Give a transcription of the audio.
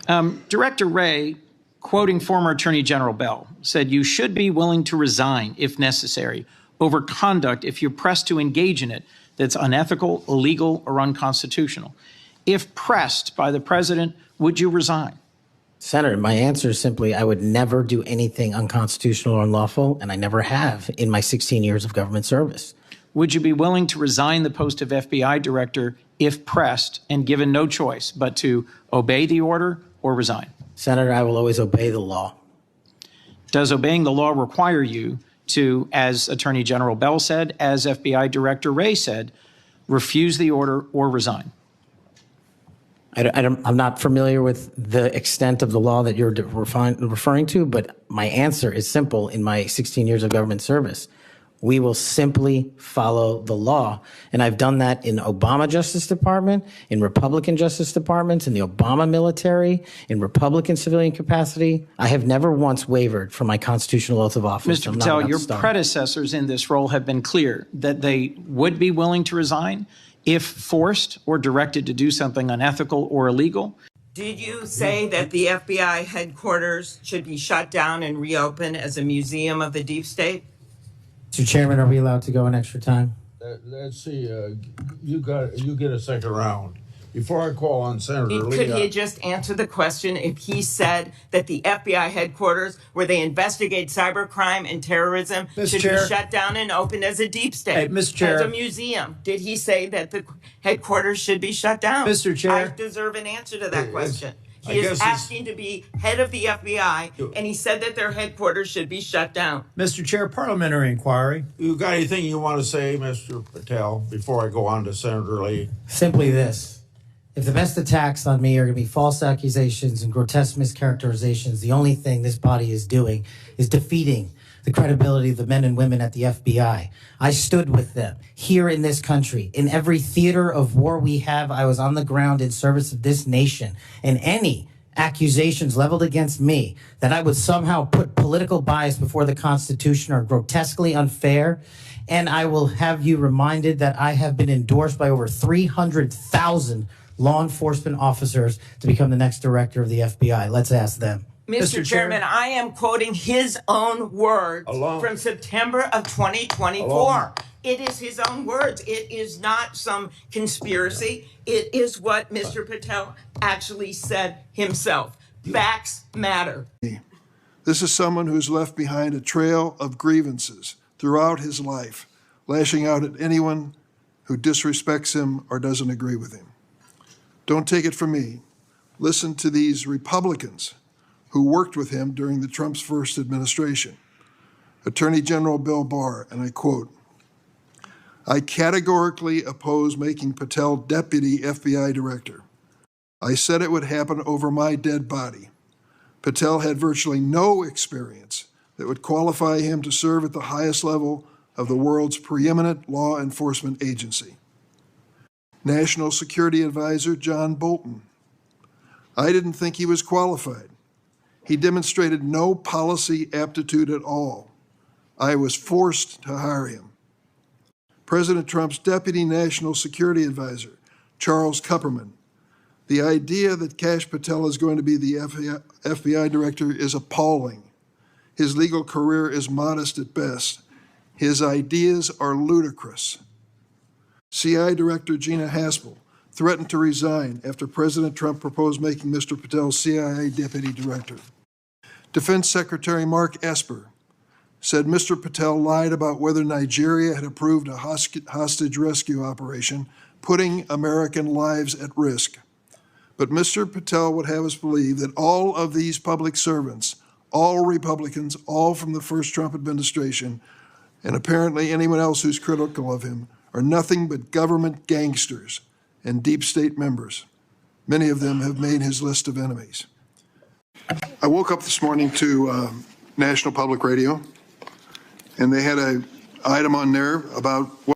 Director Wray, quoting former Attorney General Bell, said you should be willing to resign if necessary over conduct if you're pressed to engage in it that's unethical, illegal, or unconstitutional. If pressed by the president, would you resign? Senator, my answer is simply I would never do anything unconstitutional or unlawful, and I never have in my 16 years of government service. Would you be willing to resign the post of FBI director if pressed and given no choice but to obey the order or resign? Senator, I will always obey the law. Does obeying the law require you to, as Attorney General Bell said, as FBI Director Wray said, refuse the order or resign? I'm not familiar with the extent of the law that you're referring to, but my answer is simple in my 16 years of government service. We will simply follow the law. And I've done that in Obama Justice Department, in Republican Justice Departments, in the Obama military, in Republican civilian capacity. I have never once wavered from my constitutional oath of office. Mr. Patel, your predecessors in this role have been clear that they would be willing to resign if forced or directed to do something unethical or illegal. Did you say that the FBI headquarters should be shut down and reopened as a museum of the deep state? Mr. Chairman, are we allowed to go an extra time? Let's see. You get a second round. Before I call on Senator Lee. Could he just answer the question if he said that the FBI headquarters, where they investigate cybercrime and terrorism, should be shut down and opened as a deep state? Hey, Mr. Chair. As a museum. Did he say that the headquarters should be shut down? Mr. Chair. I deserve an answer to that question. He is asking to be head of the FBI, and he said that their headquarters should be shut down. Mr. Chair, parliamentary inquiry. You got anything you want to say, Mr. Patel, before I go on to Senator Lee? Simply this. If the best attacks on me are going to be false accusations and grotesque mischaracterizations, the only thing this body is doing is defeating the credibility of the men and women at the FBI. I stood with them here in this country. In every theater of war we have, I was on the ground in service of this nation. And any accusations leveled against me that I would somehow put political bias before the Constitution are grotesquely unfair. And I will have you reminded that I have been endorsed by over 300,000 law enforcement officers to become the next director of the FBI. Let's ask them. Mr. Chairman, I am quoting his own words from September of 2024. It is his own words. It is not some conspiracy. It is what Mr. Patel actually said himself. Facts matter. This is someone who's left behind a trail of grievances throughout his life, lashing out at anyone who disrespects him or doesn't agree with him. Don't take it from me. Listen to these Republicans who worked with him during the Trump's first administration. Attorney General Bill Barr, and I quote, "I categorically oppose making Patel deputy FBI director. I said it would happen over my dead body. Patel had virtually no experience that would qualify him to serve at the highest level of the world's preeminent law enforcement agency." National Security Advisor John Bolton, "I didn't think he was qualified. He demonstrated no policy aptitude at all. I was forced to hire him." President Trump's Deputy National Security Advisor, Charles Kupperman, "The idea that Kash Patel is going to be the FBI director is appalling. His legal career is modest at best. His ideas are ludicrous." CI Director Gina Haspel threatened to resign after President Trump proposed making Mr. Patel CIA Deputy Director. Defense Secretary Mark Esper said Mr. Patel lied about whether Nigeria had approved a hostage rescue operation, putting American lives at risk. But Mr. Patel would have us believe that all of these public servants, all Republicans, all from the first Trump administration, and apparently anyone else who's critical of him, are nothing but government gangsters and deep state members. Many of them have made his list of enemies. I woke up this morning to National Public Radio, and they had an item on there about what